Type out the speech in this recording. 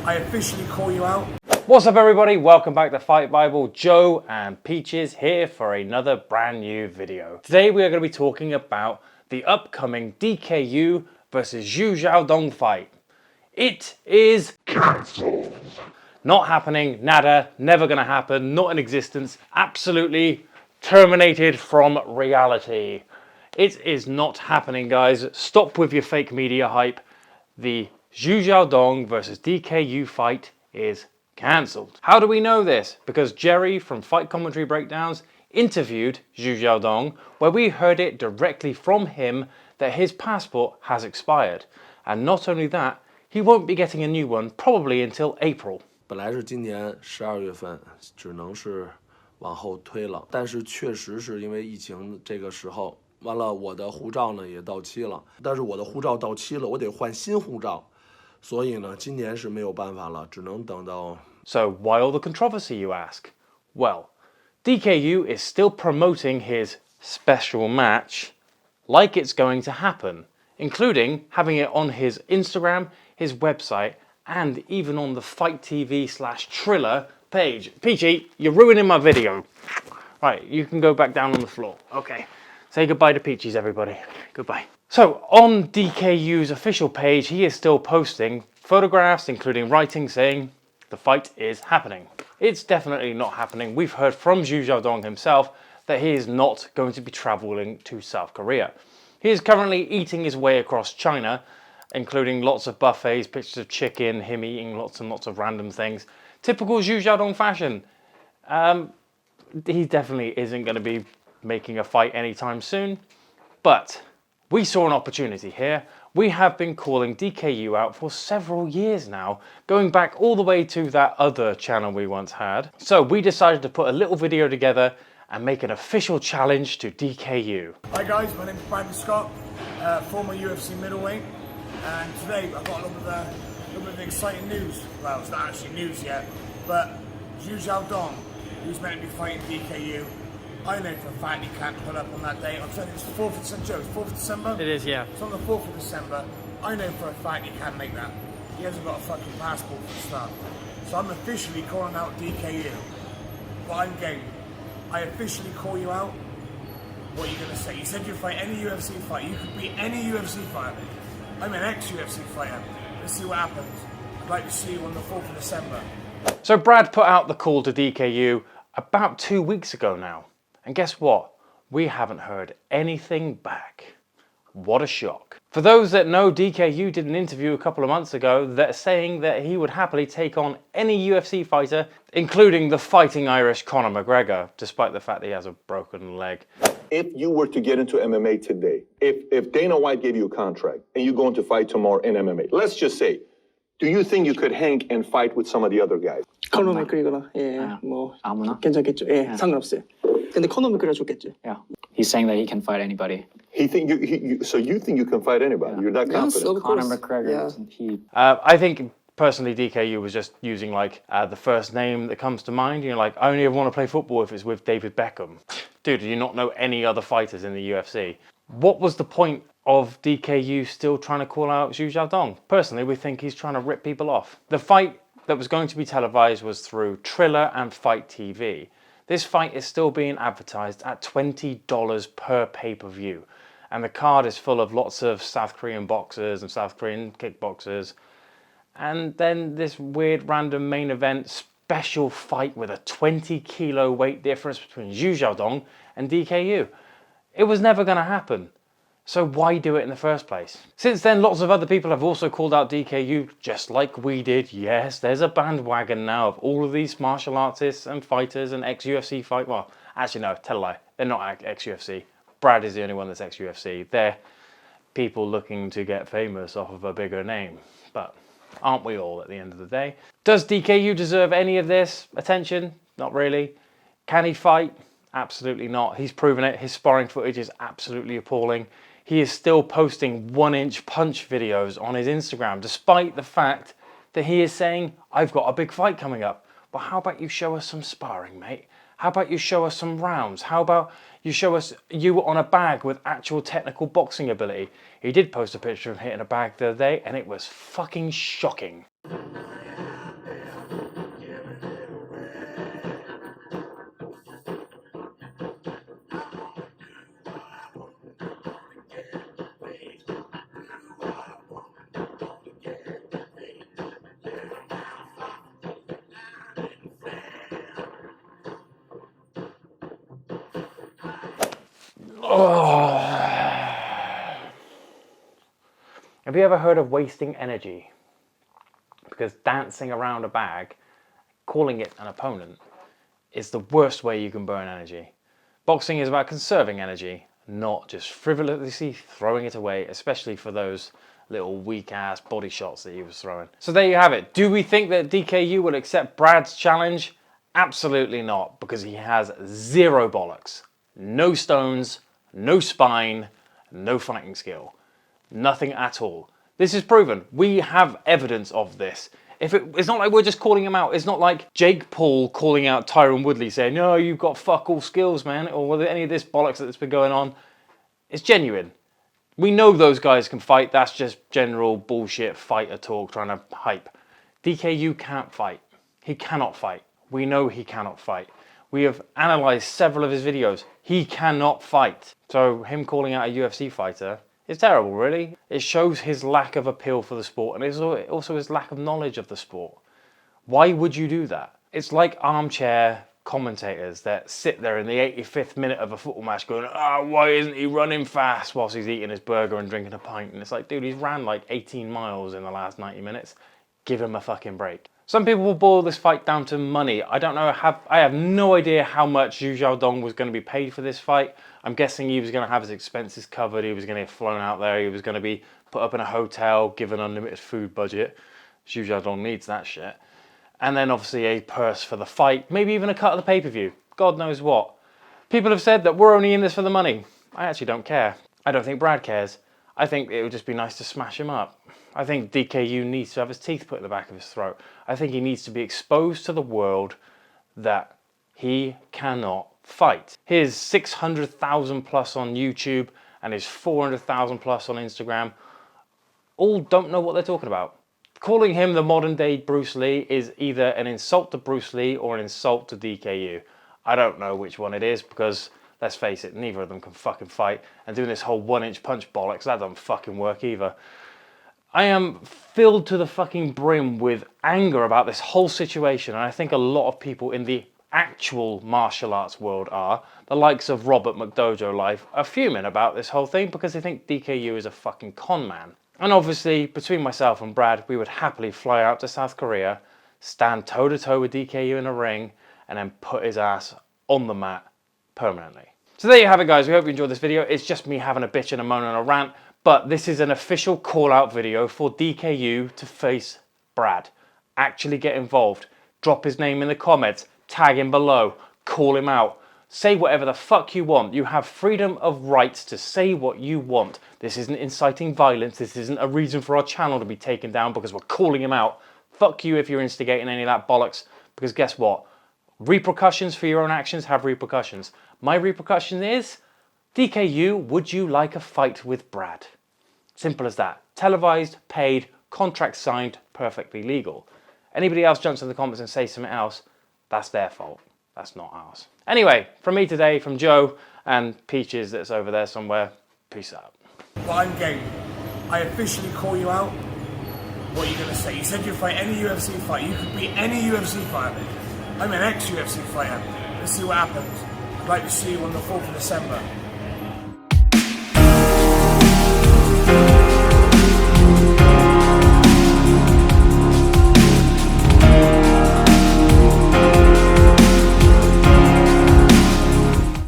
I officially call you out. What's up everybody, welcome back to Fight Bible. Joe and Peaches here for another brand new video. Today we are going to be talking about the upcoming DKU versus Xu Xiaodong fight. It is cancelled. Not happening, nada, never going to happen, not in existence, absolutely terminated from reality. It is not happening, guys. Stop with your fake media hype. The Xu Xiaodong versus DKU fight is cancelled. How do we know this? Because Jerry from Fight Commentary Breakdowns interviewed Xu Xiaodong, where we heard it directly from him that his passport has expired. And not only that, he won't be getting a new one probably until April. 本来是今年12月份，只能是往后推了。但是确实是因为疫情这个时候，完了我的护照呢也到期了。但是我的护照到期了，我得换新护照。 所以呢，今年是没有办法了，只能等到。So why all the controversy, you ask? Well, DKU is still promoting his special match like it's going to happen, including having it on his Instagram, his website, and even on the FiteTV/Triller page. Peachy, you're ruining my video. Right, you can go back down on the floor. Okay, say goodbye to Peaches, everybody. Goodbye. So, on DKU's official page, he is still posting photographs, including writing saying the fight is happening. It's definitely not happening. We've heard from Xu Xiaodong himself that he is not going to be traveling to South Korea. He is currently eating his way across China, including lots of buffets, pictures of chicken, him eating lots and lots of random things. Typical Xu Xiaodong fashion. He definitely isn't going to be making a fight anytime soon, but we saw an opportunity here. We have been calling DKU out for several years now, going back all the way to that other channel we once had. So we decided to put a little video together and make an official challenge to DKU. Hi guys, my name is Brandon Scott, former UFC middleweight, and today I've got a little bit of exciting news. Well, it's not actually news yet, but Xu Xiaodong, who's meant to be fighting DKU, I know for a fact he can't pull up on that day. I'm telling you, it's the 4th of December. 4th of December? It is, yeah. It's on the 4th of December. I know for a fact he can't make that. He hasn't got a fucking passport for the start. So I'm officially calling out DKU. But I'm game. I officially call you out. What are you going to say? You said you'd fight any UFC fight. You could beat any UFC fighter. I'm an ex-UFC fighter. Let's see what happens. I'd like to see you on the 4th of December. So Brad put out the call to DKU about 2 weeks ago now. And guess what? We haven't heard anything back. What a shock. For those that know, DKU did an interview a couple of months ago that saying that he would happily take on any UFC fighter, including the fighting Irish Conor McGregor, despite the fact that he has a broken leg. If you were to get into MMA today, if Dana White gave you a contract and you're going to fight tomorrow in MMA, let's just say, do you think you could hang and fight with some of the other guys? 코너 맥그리거나 뭐 아무나? 괜찮겠죠. 예, 상관없어요. 근데 코너 맥그리가 좋겠죠. Yeah. He's saying that he can fight anybody. So you think you can fight anybody? Yeah. You're that confident? of Conor course. McGregor. Yeah. I think personally DKU was just using like the first name that comes to mind. You know, like I only ever want to play football if it's with David Beckham. Dude, do you not know any other fighters in the UFC? What was the point of DKU still trying to call out Xu Xiaodong? Personally, we think he's trying to rip people off. The fight that was going to be televised was through Triller and FiteTV. This fight is still being advertised at $20 per pay-per-view. And the card is full of lots of South Korean boxers and South Korean kickboxers. And then this weird random main event special fight with a 20-kilo weight difference between Xu Xiaodong and DKU. It was never going to happen. So why do it in the first place? Since then, lots of other people have also called out DKU just like we did. Yes, there's a bandwagon now of all of these martial artists and fighters and ex-UFC fight. Well, actually no, tell a lie. They're not ex-UFC. Brad is the only one that's ex-UFC. They're people looking to get famous off of a bigger name. But aren't we all at the end of the day? Does DKU deserve any of this attention? Not really. Can he fight? Absolutely not. He's proven it. His sparring footage is absolutely appalling. He is still posting 1-inch punch videos on his Instagram, despite the fact that he is saying, I've got a big fight coming up. Well, how about you show us some sparring, mate? How about you show us some rounds? How about you show us you on a bag with actual technical boxing ability? He did post a picture of hitting a bag the other day, and it was fucking shocking. Oh. Have you ever heard of wasting energy? Because dancing around a bag, calling it an opponent, is the worst way you can burn energy. Boxing is about conserving energy, not just frivolously throwing it away, especially for those little weak-ass body shots that he was throwing. So there you have it. Do we think that DKU will accept Brad's challenge? Absolutely not, because he has zero bollocks. No stones, no spine, no fighting skill. Nothing at all. This is proven. We have evidence of this. It's not like we're just calling him out. It's not like Jake Paul calling out Tyron Woodley saying, no, you've got fuck all skills, man, or any of this bollocks that's been going on. It's genuine. We know those guys can fight. That's just general bullshit fighter talk trying to hype. DKU can't fight. He cannot fight. We know he cannot fight. We have analysed several of his videos. He cannot fight. So him calling out a UFC fighter is terrible, really. It shows his lack of appeal for the sport, and it's also his lack of knowledge of the sport. Why would you do that? It's like armchair commentators that sit there in the 85th minute of a football match going, why isn't he running fast whilst he's eating his burger and drinking a pint? And it's like, dude, he's ran like 18 miles in the last 90 minutes. Give him a fucking break. Some people will boil this fight down to money. I don't know, I have no idea how much Xu Xiaodong was going to be paid for this fight. I'm guessing he was going to have his expenses covered, he was going to get flown out there, he was going to be put up in a hotel, given unlimited food budget. Xu Xiaodong needs that shit. And then obviously a purse for the fight, maybe even a cut of the pay-per-view. God knows what. People have said that we're only in this for the money. I actually don't care. I don't think Brad cares. I think it would just be nice to smash him up. I think DKU needs to have his teeth put in the back of his throat. I think he needs to be exposed to the world that he cannot fight. His 600,000 plus on YouTube and his 400,000 plus on Instagram all don't know what they're talking about. Calling him the modern day Bruce Lee is either an insult to Bruce Lee or an insult to DKU. I don't know which one it is because, let's face it, neither of them can fucking fight. And doing this whole 1-inch punch bollocks, that doesn't fucking work either. I am filled to the fucking brim with anger about this whole situation, and I think a lot of people in the actual martial arts world are. The likes of Robert McDojo Life are fuming about this whole thing because they think DKU is a fucking con man. And obviously, between myself and Brad, we would happily fly out to South Korea, stand toe-to-toe with DKU in a ring, and then put his ass on the mat permanently. So there you have it, guys. We hope you enjoyed this video. It's just me having a bitch and a moan and a rant. But this is an official call-out video for DKU to face Brad. Actually get involved. Drop his name in the comments. Tag him below. Call him out. Say whatever the fuck you want. You have freedom of rights to say what you want. This isn't inciting violence. This isn't a reason for our channel to be taken down because we're calling him out. Fuck you if you're instigating any of that bollocks. Because guess what? Repercussions for your own actions have repercussions. My repercussion is, DKU, would you like a fight with Brad? Simple as that. Televised, paid, contract signed, perfectly legal. Anybody else jumps in the comments and says something else, that's their fault. That's not ours. Anyway, from me today, from Joe and Peaches that's over there somewhere, peace out. Well, I'm game. I officially call you out. What are you going to say? You said you'd fight any UFC fight. You could beat any UFC fighter. I'm an ex-UFC fighter. Let's see what happens. I'd like to see you on the 4th of December.